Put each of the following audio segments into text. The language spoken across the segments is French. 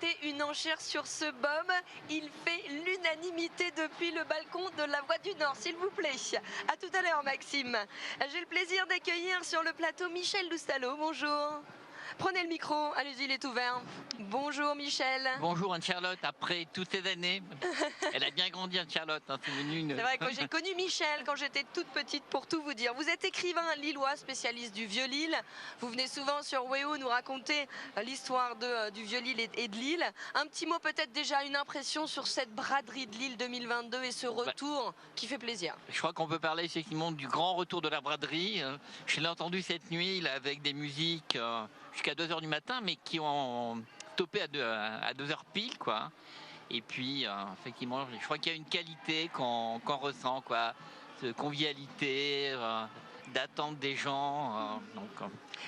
mettez une enchère sur ce baume. Il fait l'unanimité depuis le balcon de la Voix du Nord, s'il vous plaît. À tout à l'heure, Maxime. J'ai le plaisir d'accueillir sur le plateau Michel Loustalot. Bonjour. Prenez le micro, allez-y, il est ouvert. Bonjour Michel. Bonjour Anne-Charlotte, après toutes ces années, elle a bien grandi Anne-Charlotte. Hein, c'est vrai que j'ai connu Michel quand j'étais toute petite, pour tout vous dire. Vous êtes écrivain lillois, spécialiste du Vieux-Lille. Vous venez souvent sur WEO nous raconter l'histoire du Vieux-Lille et de Lille. Un petit mot peut-être déjà, une impression sur cette braderie de Lille 2022 et ce retour qui fait plaisir. Je crois qu'on peut parler effectivement du grand retour de la braderie. Je l'ai entendu cette nuit là, avec des musiques jusqu'à 2h du matin, mais qui ont topé à 2h pile, quoi. Et puis, effectivement, je crois qu'il y a une qualité qu'on ressent, quoi. De convivialité, d'attente des gens.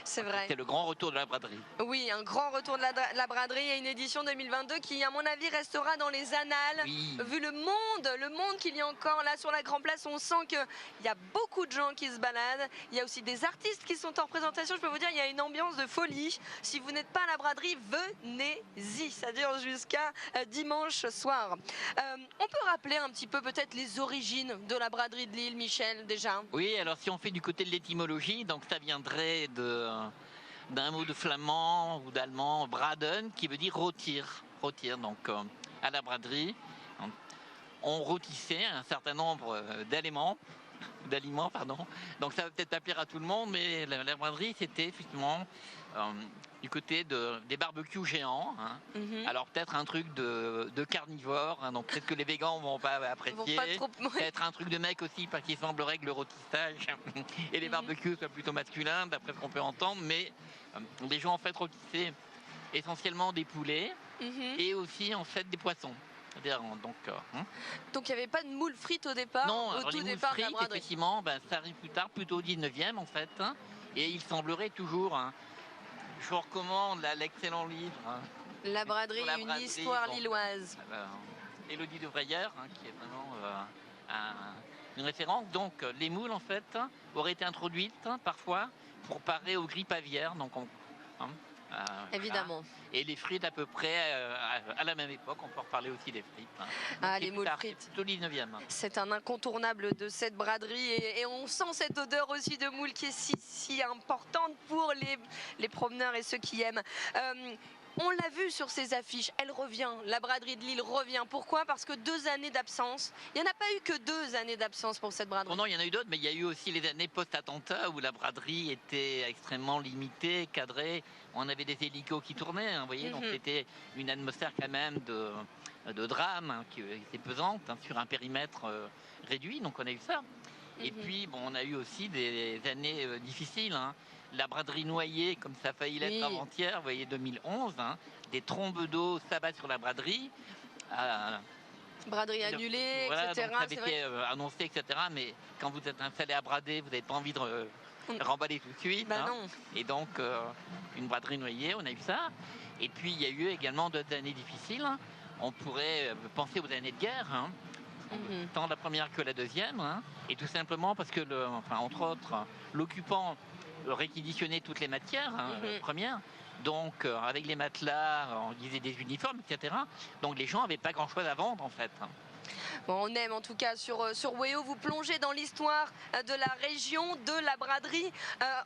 C'est vrai. C'est le grand retour de la braderie. Oui, un grand retour de la braderie et une édition 2022 qui, à mon avis, restera dans les annales. Oui. Vu le monde qu'il y a encore là sur la Grand Place, on sent qu'il y a beaucoup de gens qui se baladent. Il y a aussi des artistes qui sont en représentation. Je peux vous dire, il y a une ambiance de folie. Si vous n'êtes pas à la braderie, venez-y. Ça dure jusqu'à dimanche soir. On peut rappeler un petit peu peut-être les origines de la braderie de Lille, Michel, déjà? Oui, alors si on fait du côté de l'étymologie, donc ça viendrait d'un mot de flamand ou d'allemand, braden, qui veut dire rôtir. Donc à la braderie, on rôtissait un certain nombre d'aliments. Donc ça va peut-être pas plaire à tout le monde, mais la braderie, c'était effectivement du côté des barbecues géants. Hein. Alors peut-être un truc de carnivore, hein, donc peut-être que les végans vont pas apprécier. Peut-être un truc de mec aussi, parce qu'il semblerait que le rôtissage et les barbecues soient plutôt masculins, d'après ce qu'on peut entendre, mais les gens en fait rôtissaient essentiellement des poulets et aussi en fait des poissons. Donc il n'y avait pas de moules frites au départ? Non, au alors tout les moules départ frites, de la braderie. effectivement, ça arrive plus tard, plutôt au 19e en fait. Hein, et il semblerait toujours, hein, je vous recommande l'excellent livre. Hein, La braderie, une histoire lilloise. Élodie de Vreillère, hein, qui est vraiment une référence. Donc les moules en fait auraient été introduites parfois pour parer aux grippes aviaires. Donc évidemment. Voilà. Et les frites à peu près à la même époque, on peut reparler aussi des frites. Hein. Les moules frites. Plutôt 19e. C'est un incontournable de cette braderie et on sent cette odeur aussi de moules qui est si importante pour les promeneurs et ceux qui aiment. On l'a vu sur ces affiches, elle revient, la braderie de Lille revient. Pourquoi? Parce que 2 années d'absence. Il n'y en a pas eu que 2 années d'absence pour cette braderie. Non, il y en a eu d'autres, mais il y a eu aussi les années post-attentat où la braderie était extrêmement limitée, cadrée. On avait des hélicos qui tournaient, hein, vous voyez, donc c'était une atmosphère quand même de drame hein, qui était pesante hein, sur un périmètre réduit, donc on a eu ça. Et puis, bon, on a eu aussi des années difficiles. Hein. La braderie noyée, comme ça a failli l'être avant-hier, vous voyez, 2011, hein, des trombes d'eau s'abattent sur la braderie. Braderie annulée, voilà, etc. Donc ça avait été annoncé, etc. Mais quand vous êtes installé à brader, vous n'avez pas envie de remballer tout de suite. Hein. Non. Et donc, une braderie noyée, on a eu ça. Et puis, il y a eu également d'autres années difficiles. Hein. On pourrait penser aux années de guerre. Hein. Tant la première que la deuxième, hein, et tout simplement parce que, entre autres, l'occupant réquisitionnait toutes les matières premières, donc avec les matelas, on disait des uniformes, etc. Donc les gens n'avaient pas grand-chose à vendre en fait. Bon, on aime en tout cas sur WEO vous plonger dans l'histoire de la région, de la braderie.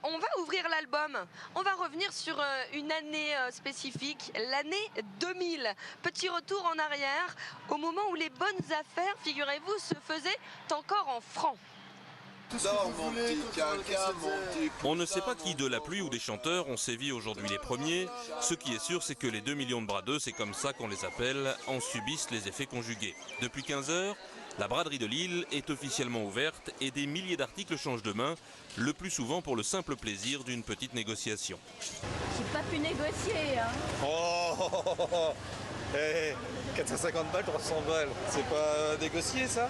On va ouvrir l'album. On va revenir sur une année spécifique, l'année 2000. Petit retour en arrière, au moment où les bonnes affaires, figurez-vous, se faisaient encore en francs. On ne sait pas qui de la pluie ou des chanteurs ont sévi aujourd'hui les premiers. Ce qui est sûr, c'est que les 2 millions de bradeux, c'est comme ça qu'on les appelle, en subissent les effets conjugués. Depuis 15 heures, la braderie de Lille est officiellement ouverte et des milliers d'articles changent de main, le plus souvent pour le simple plaisir d'une petite négociation. J'ai pas pu négocier, hein. Oh, 450 balles, 300 balles, c'est pas négocié ça?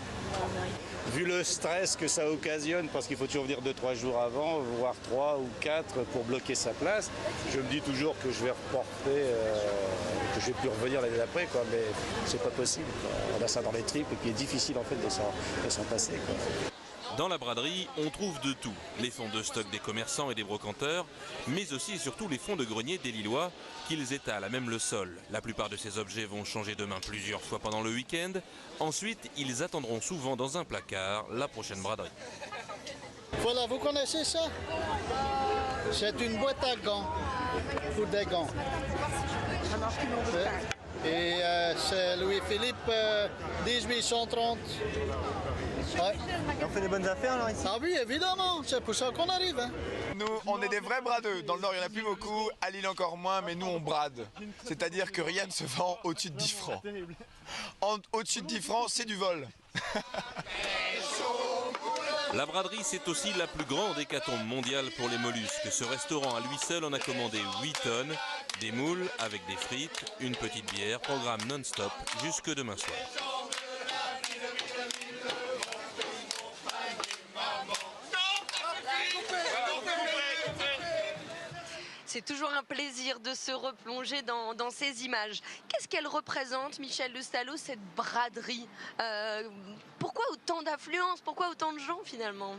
Vu le stress que ça occasionne, parce qu'il faut toujours venir 2-3 jours avant, voire 3 ou 4 pour bloquer sa place, je me dis toujours que je vais reporter, que je vais plus revenir l'année d'après, quoi, mais c'est pas possible, quoi. On a ça dans les tripes et puis il est difficile en fait de s'en passer, quoi. Dans la braderie, on trouve de tout. Les fonds de stock des commerçants et des brocanteurs, mais aussi et surtout les fonds de grenier des Lillois, qu'ils étalent à même le sol. La plupart de ces objets vont changer de main plusieurs fois pendant le week-end. Ensuite, ils attendront souvent dans un placard la prochaine braderie. Voilà, vous connaissez ça? C'est une boîte à gants, pour des gants. Et c'est Louis-Philippe 1830. Ouais. On fait des bonnes affaires alors ici? Ah oui, évidemment, c'est pour ça qu'on arrive. Hein. Nous, on est des vrais bradeux. Dans le Nord, il n'y en a plus beaucoup, à Lille encore moins, mais nous, on brade. C'est-à-dire que rien ne se vend au-dessus de 10 francs. Au-dessus de 10 francs, c'est du vol. La braderie, c'est aussi la plus grande hécatombe mondiale pour les mollusques. Ce restaurant à lui seul en a commandé 8 tonnes, des moules avec des frites, une petite bière, programme non-stop jusque demain soir. C'est toujours un plaisir de se replonger dans ces images. Qu'est-ce qu'elle représente, Michel de Stallo, cette braderie? Pourquoi autant d'affluence? Pourquoi autant de gens finalement?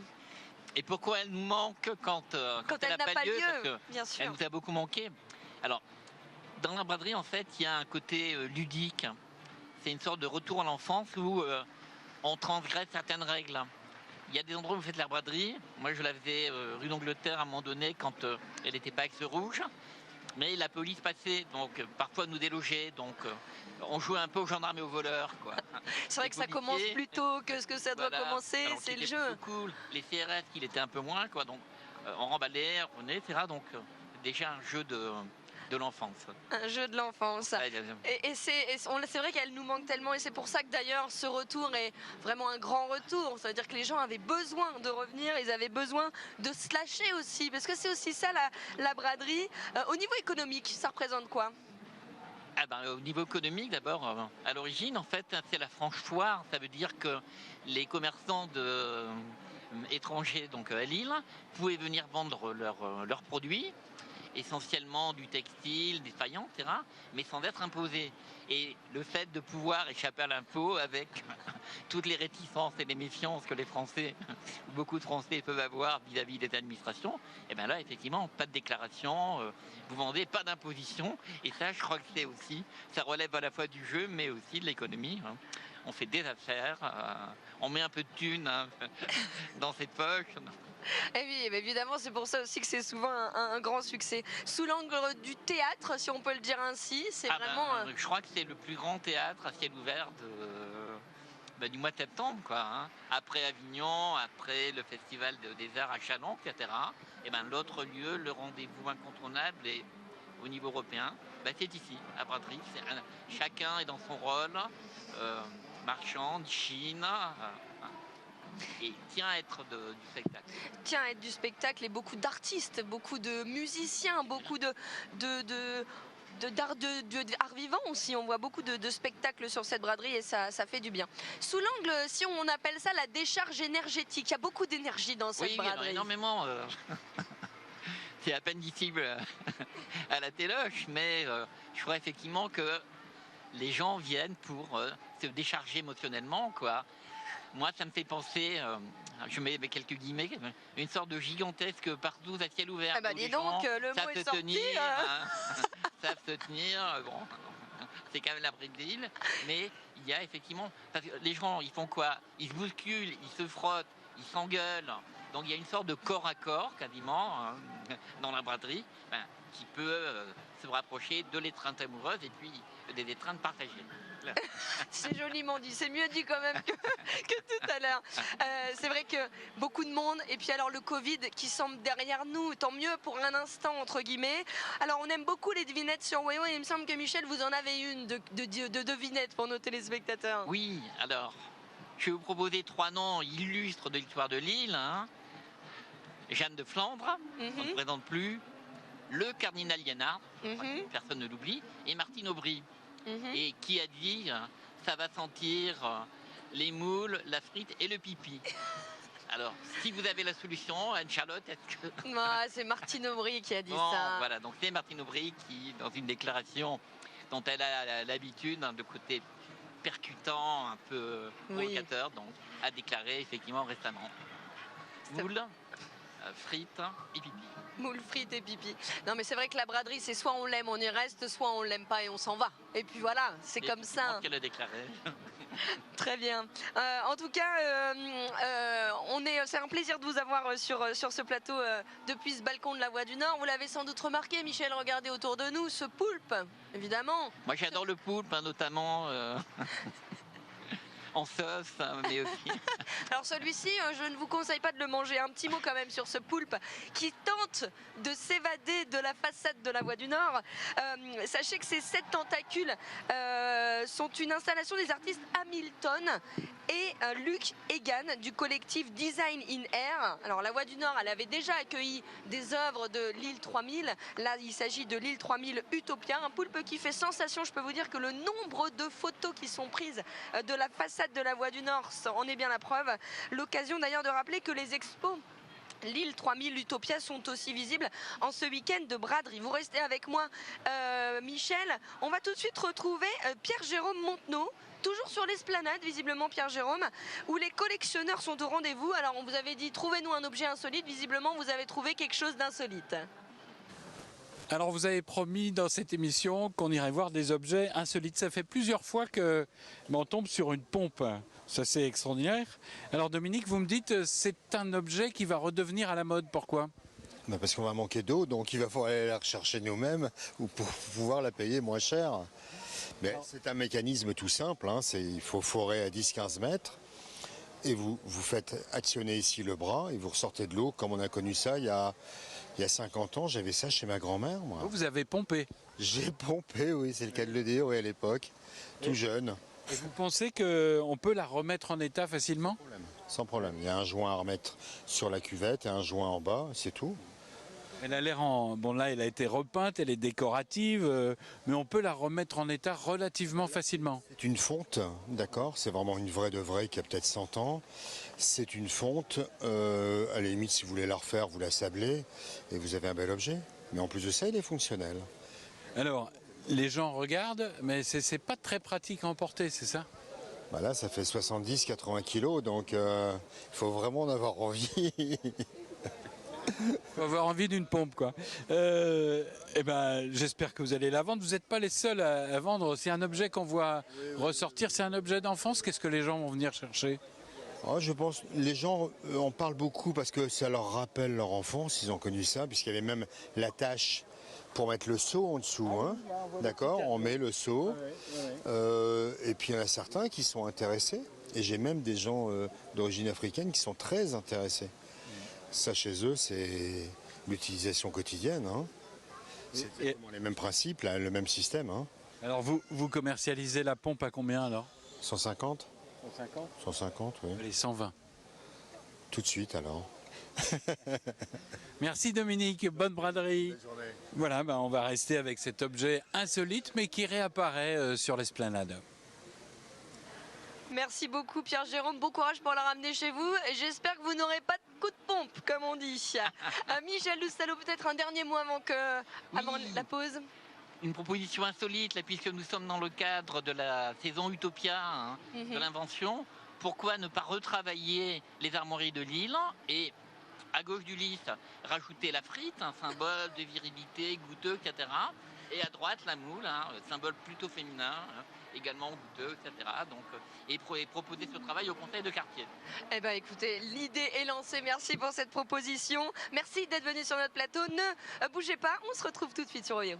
Et pourquoi elle nous manque quand elle n'a pas lieu, parce que bien sûr. elle nous a beaucoup manqué. Alors, dans la braderie, en fait, il y a un côté ludique. C'est une sorte de retour à l'enfance où on transgresse certaines règles. Il y a des endroits où vous faites la braderie. Moi, je la faisais rue d'Angleterre à un moment donné quand elle n'était pas axe rouge. Mais la police passait, donc parfois nous délogeait. Donc on jouait un peu aux gendarmes et aux voleurs. C'est vrai que ça commence plus tôt que ce que ça doit commencer. C'est le jeu. Cool. Les CRS, il était un peu moins. Donc on remballait, on prenait, etc. Donc déjà un jeu de l'enfance. Un jeu de l'enfance. Et c'est vrai qu'elle nous manque tellement, et c'est pour ça que d'ailleurs ce retour est vraiment un grand retour. Ça veut dire que les gens avaient besoin de revenir, ils avaient besoin de se lâcher aussi, parce que c'est aussi ça la braderie. Au niveau économique, ça représente quoi? Au niveau économique, d'abord, à l'origine, en fait, c'est la franche foire. Ça veut dire que les commerçants étrangers, donc à Lille, pouvaient venir vendre leurs produits, essentiellement du textile, des faïents, etc., mais sans être imposés. Et le fait de pouvoir échapper à l'impôt avec toutes les réticences et les méfiances que les Français, ou beaucoup de Français peuvent avoir vis-à-vis des administrations, et bien là, effectivement, pas de déclaration, vous vendez, pas d'imposition, et ça, je crois que c'est aussi, ça relève à la fois du jeu, mais aussi de l'économie. On fait des affaires, on met un peu de thunes dans cette poche. Et oui, évidemment, c'est pour ça aussi que c'est souvent un grand succès. Sous l'angle du théâtre, si on peut le dire ainsi, c'est vraiment... je crois que c'est le plus grand théâtre à ciel ouvert du mois de septembre, Après Avignon, après le festival des arts à Châlons, etc. Et l'autre lieu, le rendez-vous incontournable et au niveau européen, c'est ici, à Braderie. Chacun est dans son rôle, marchand, Chine... Et tient à être du spectacle. Tient à être du spectacle, et beaucoup d'artistes, beaucoup de musiciens, beaucoup d'art vivant aussi. On voit beaucoup de spectacles sur cette braderie, et ça fait du bien. Sous l'angle, si on appelle ça la décharge énergétique, il y a beaucoup d'énergie dans cette braderie. Oui, énormément. C'est à peine visible à la téloche, mais je crois effectivement que les gens viennent pour se décharger émotionnellement, Moi, ça me fait penser, je mets quelques guillemets, une sorte de gigantesque partouze à ciel ouvert. Dis donc, le mot est sorti. Savent se tenir, bon, c'est quand même la brique d'île, mais il y a effectivement, parce que les gens, ils font quoi? Ils se bousculent, ils se frottent, ils s'engueulent. Donc il y a une sorte de corps à corps, quasiment, dans la braderie, qui peut se rapprocher de l'étreinte amoureuse et puis des étreintes partagées. C'est joliment dit, c'est mieux dit quand même que tout à l'heure. C'est vrai que beaucoup de monde, et puis alors le Covid qui semble derrière nous, tant mieux pour un instant entre guillemets. Alors on aime beaucoup les devinettes sur Wéo, et il me semble que Michel, vous en avez une de devinettes pour nos téléspectateurs. Oui, alors je vais vous proposer 3 noms illustres de l'histoire de Lille. Jeanne de Flandre, on ne se présente plus, le cardinal Liénard, personne ne l'oublie, et Martine Aubry. Et qui a dit ça va sentir les moules, la frite et le pipi. Alors, si vous avez la solution, Anne-Charlotte, est-ce que... C'est Martine Aubry qui a dit ça. Voilà, donc c'est Martine Aubry qui, dans une déclaration dont elle a l'habitude, de côté percutant, un peu provocateur, donc, a déclaré effectivement récemment Moules, frites et pipi. Moules, frites et pipi. Non mais c'est vrai que la braderie, c'est soit on l'aime, on y reste, soit on l'aime pas et on s'en va. Et puis voilà, c'est comme ça. Qu'elle a déclaré. Très bien. En tout cas, c'est un plaisir de vous avoir sur ce plateau depuis ce balcon de la Voie du Nord. Vous l'avez sans doute remarqué, Michel, regardez autour de nous, ce poulpe, évidemment. Moi j'adore le poulpe, hein, notamment en sauce, hein, mais aussi. Alors celui-ci, je ne vous conseille pas de le manger. Un petit mot quand même sur ce poulpe qui tente de s'évader de la façade de la Voie du Nord. Sachez que ces 7 tentacules sont une installation des artistes Hamilton et Luc Egan du collectif Design in Air. Alors la Voie du Nord, elle avait déjà accueilli des œuvres de l'île 3000. Là, il s'agit de l'île 3000 Utopia, un poulpe qui fait sensation. Je peux vous dire que le nombre de photos qui sont prises de la façade de la Voie du Nord en est bien la preuve. L'occasion d'ailleurs de rappeler que les expos l'île 3000 Utopia sont aussi visibles en ce week-end de braderie. Vous restez avec moi, Michel. On va tout de suite retrouver Pierre-Jérôme Montenot, toujours sur l'esplanade, visiblement Pierre-Jérôme, où les collectionneurs sont au rendez-vous. Alors on vous avait dit, trouvez-nous un objet insolite. Visiblement, vous avez trouvé quelque chose d'insolite. Alors vous avez promis dans cette émission qu'on irait voir des objets insolites. Ça fait plusieurs fois qu'on tombe sur une pompe. Ça c'est extraordinaire. Alors Dominique, vous me dites c'est un objet qui va redevenir à la mode. Pourquoi ? Parce qu'on va manquer d'eau, donc il va falloir aller la rechercher nous-mêmes ou pour pouvoir la payer moins cher. Mais c'est un mécanisme tout simple, hein. Il faut forer à 10-15 mètres et vous faites actionner ici le bras et vous ressortez de l'eau comme on a connu ça il y a 50 ans. J'avais ça chez ma grand-mère. Moi. Vous avez pompé ? J'ai pompé, oui, c'est le cas de le dire, oui, à l'époque, tout jeune. Et vous pensez qu'on peut la remettre en état facilement ? Sans problème. Il y a un joint à remettre sur la cuvette et un joint en bas, c'est tout. Elle a l'air Bon là, elle a été repeinte, elle est décorative, mais on peut la remettre en état relativement facilement. C'est une fonte, d'accord ? C'est vraiment une vraie de vraie qui a peut-être 100 ans. C'est une fonte, à la limite, si vous voulez la refaire, vous la sablez et vous avez un bel objet. Mais en plus de ça, il est fonctionnel. Alors, les gens regardent, mais c'est pas très pratique à emporter, c'est ça ? Bah là, ça fait 70-80 kilos, donc il faut vraiment en avoir envie. Faut avoir envie d'une pompe, quoi. J'espère que vous allez la vendre. Vous n'êtes pas les seuls à vendre. C'est un objet qu'on voit ressortir. C'est un objet d'enfance. Qu'est-ce que les gens vont venir chercher ? Je pense les gens en parlent beaucoup parce que ça leur rappelle leur enfance. Ils ont connu ça, puisqu'il y avait même l'attache pour mettre le seau en dessous. Hein. D'accord ? On met le seau. Et puis il y en a certains qui sont intéressés. Et j'ai même des gens d'origine africaine qui sont très intéressés. Ça, chez eux, c'est l'utilisation quotidienne. Hein. C'est les mêmes principes, là, le même système. Hein. Alors, vous commercialisez la pompe à combien, alors ? 150 ? 150, oui. Allez, 120. Tout de suite, alors. Merci, Dominique. Bonne braderie. Bonne journée. Voilà, on va rester avec cet objet insolite, mais qui réapparaît sur l'esplanade. Merci beaucoup Pierre-Jérôme, bon courage pour la ramener chez vous et j'espère que vous n'aurez pas de coup de pompe comme on dit. Michel Loustalot, peut-être un dernier mot avant la pause. Une proposition insolite, là, puisque nous sommes dans le cadre de la saison Utopia, de l'invention. Pourquoi ne pas retravailler les armoiries de Lille et à gauche du lys rajouter la frite, un symbole de virilité, goûteux, etc. Et à droite la moule, symbole plutôt féminin. Également goûteux, etc. Donc, et proposer ce travail au conseil de quartier. Eh bien écoutez, l'idée est lancée, merci pour cette proposition. Merci d'être venu sur notre plateau, ne bougez pas, on se retrouve tout de suite sur OYO.